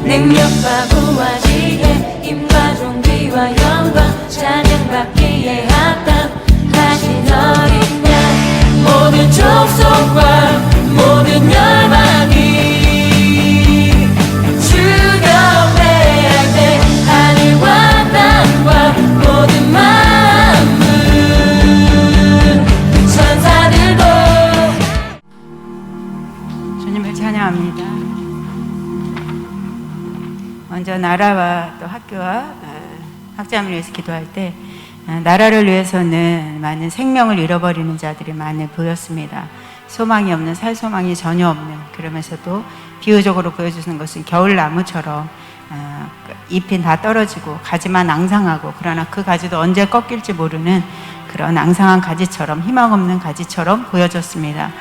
능력과 부활이에 힘과 존귀와 영광 찬양받기에 합당하신 어린 양 모든 족속과 모든 열방이 주여 회할 때 하늘과 땅과 모든 만물 천사들도 주님을 찬양합니다. 먼저 나라와 또 학교와 학자를 위해서 기도할 때 나라를 위해서는 많은 생명을 잃어버리는 자들이 많이 보였습니다. 소망이 없는, 살 소망이 전혀 없는, 그러면서도 비유적으로 보여주는 것은 겨울나무처럼 잎이 다 떨어지고 가지만 앙상하고, 그러나 그 가지도 언제 꺾일지 모르는 그런 앙상한 가지처럼, 희망 없는 가지처럼 보여졌습니다.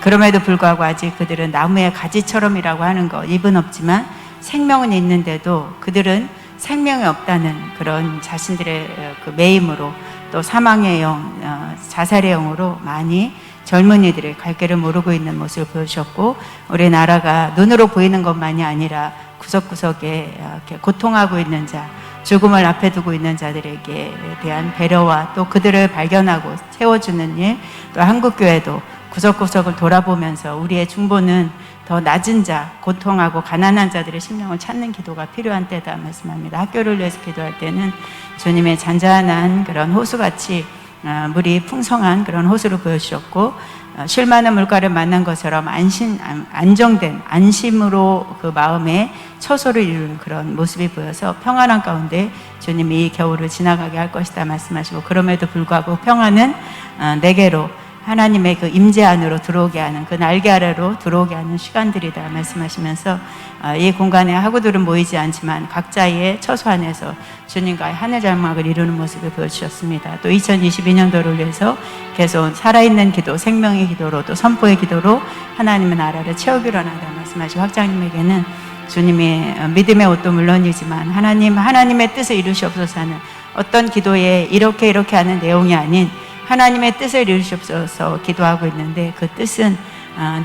그럼에도 불구하고 아직 그들은 나무의 가지처럼이라고 하는 것, 잎은 없지만 생명은 있는데도 그들은 생명이 없다는 그런 자신들의 그 매임으로, 또 사망의 영, 자살의 영으로 많이 젊은이들의 갈 길을 모르고 있는 모습을 보여주셨고, 우리나라가 눈으로 보이는 것만이 아니라 구석구석에 이렇게 고통하고 있는 자, 죽음을 앞에 두고 있는 자들에게 대한 배려와 또 그들을 발견하고 세워주는 일, 또 한국교회도 구석구석을 돌아보면서 우리의 중보는 더 낮은 자, 고통하고 가난한 자들의 심령을 찾는 기도가 필요한 때다 말씀합니다. 학교를 위해서 기도할 때는 주님의 잔잔한 그런 호수같이 물이 풍성한 그런 호수를 보여주셨고, 쉴 만한 물가를 만난 것처럼 안정된 안심으로 그 마음에 처소를 이루는 그런 모습이 보여서 평안한 가운데 주님이 이 겨울을 지나가게 할 것이다 말씀하시고, 그럼에도 불구하고 평안은 내게로, 하나님의 그 임재 안으로 들어오게 하는, 그 날개 아래로 들어오게 하는 시간들이다 말씀하시면서 이 공간에 학우들은 모이지 않지만 각자의 처소 안에서 주님과의 하늘 장막을 이루는 모습을 보여주셨습니다. 또 2022년도를 위해서 계속 살아있는 기도, 생명의 기도로, 또 선포의 기도로 하나님의 나라를 채우기로 하다 말씀하시고, 학장님에게는 주님의 믿음의 옷도 물론이지만 하나님의 뜻을 이루시옵소서 하는 어떤 기도에 이렇게 하는 내용이 아닌 하나님의 뜻을 이루시옵소서 기도하고 있는데, 그 뜻은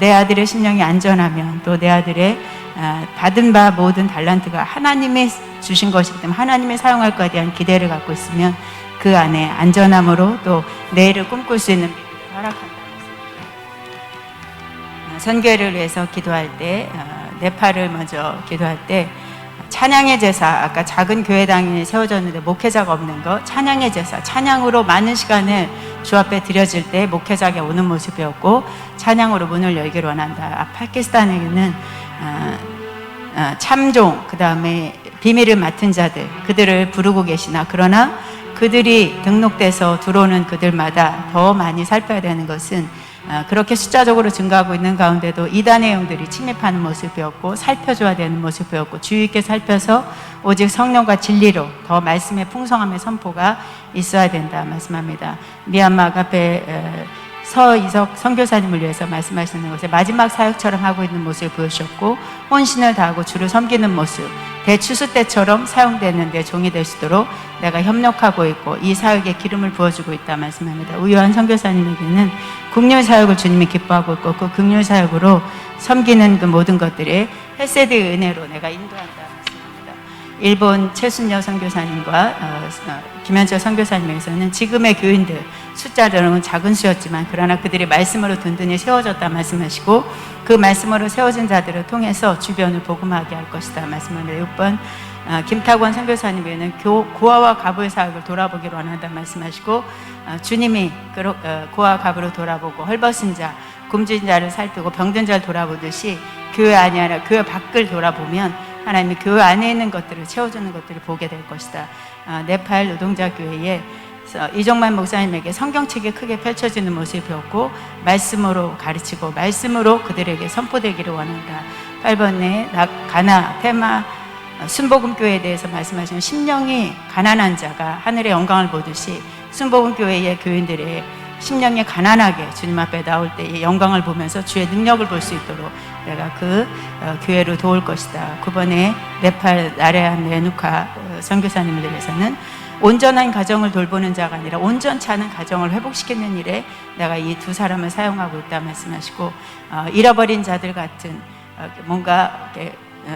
내 아들의 심령이 안전하면, 또 내 아들의 받은 바 모든 달란트가 하나님이 주신 것이기 때문에 하나님이 사용할 것에 대한 기대를 갖고 있으면 그 안에 안전함으로 또 내일을 꿈꿀 수 있는 믿음을 허락한다. 선교회를 위해서 기도할 때, 네팔을 먼저 기도할 때 찬양의 제사, 아까 작은 교회당이 세워졌는데 목회자가 없는 거, 찬양의 제사, 찬양으로 많은 시간을 주 앞에 드려질 때 목회자가 오는 모습이었고, 찬양으로 문을 열기를 원한다. 파키스탄에는 참종, 그 다음에 비밀을 맡은 자들, 그들을 부르고 계시나, 그러나 그들이 등록돼서 들어오는 그들마다 더 많이 살펴야 되는 것은 그렇게 숫자적으로 증가하고 있는 가운데도 이단의 영들이 침입하는 모습이었고, 살펴줘야 되는 모습이었고, 주의 있게 살펴서 오직 성령과 진리로 더 말씀의 풍성함의 선포가 있어야 된다 말씀합니다. 미얀마 아가페 서이석 선교사님을 위해서 말씀하시는 것에 마지막 사역처럼 하고 있는 모습을 보여주셨고, 혼신을 다하고 주를 섬기는 모습, 대추수 때처럼 사용되는 내 종이 될 수 있도록 내가 협력하고 있고 이 사역에 기름을 부어주고 있다 말씀합니다. 우유한 선교사님에게는 국률 사역을 주님이 기뻐하고 있고, 그 국률 사역으로 섬기는 그 모든 것들이 헤세드의 은혜로 내가 인도한다 말씀합니다. 일본 최순여 선교사님과 김현철 선교사님에게서는 지금의 교인들 숫자로는 작은 수였지만 그러나 그들이 말씀으로 든든히 세워졌다 말씀하시고, 그 말씀으로 세워진 자들을 통해서 주변을 복음하게 할 것이다 말씀합니다. 6번 김탁원 선교사님에게는 고아와 가부의 사역을 돌아보기로 원한다 말씀하시고, 주님이 고아와 가부로 돌아보고 헐벗은 자, 굶주린 자를 살피고 병든 자를 돌아보듯이 교회 안이 아니라 교회 밖을 돌아보면 하나님이 교회 안에 있는 것들을 채워주는 것들을 보게 될 것이다. 네팔 노동자 교회에 이종만 목사님에게 성경책이 크게 펼쳐지는 모습이 보였고, 말씀으로 가르치고 말씀으로 그들에게 선포되기를 원한다. 8번에 가나 테마 순복음교회에 대해서 말씀하시는, 심령이 가난한 자가 하늘의 영광을 보듯이 순복음교회의 교인들의 심령이 가난하게 주님 앞에 나올 때의 영광을 보면서 주의 능력을 볼 수 있도록 내가 그 교회로 도울 것이다. 9번에 네팔 나레안 레누카 선교사님을 위해서는 온전한 가정을 돌보는 자가 아니라 온전치 않은 가정을 회복시키는 일에 내가 이 두 사람을 사용하고 있다 말씀하시고, 잃어버린 자들 같은 뭔가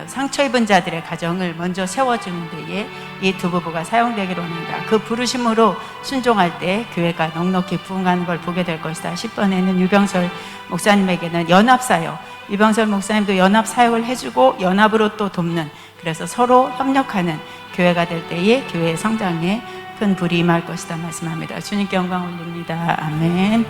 상처 입은 자들의 가정을 먼저 세워주는 데에 이 두 부부가 사용되기로 합니다. 그 부르심으로 순종할 때 교회가 넉넉히 부흥하는 걸 보게 될 것이다. 10번에는 유병설 목사님에게는 연합사역, 유병설 목사님도 연합사역을 해주고 연합으로 또 돕는, 그래서 서로 협력하는 교회가 될 때에 교회의 성장에 큰 불이 임할 것이다 말씀합니다. 주님께 영광 올립니다. 아멘.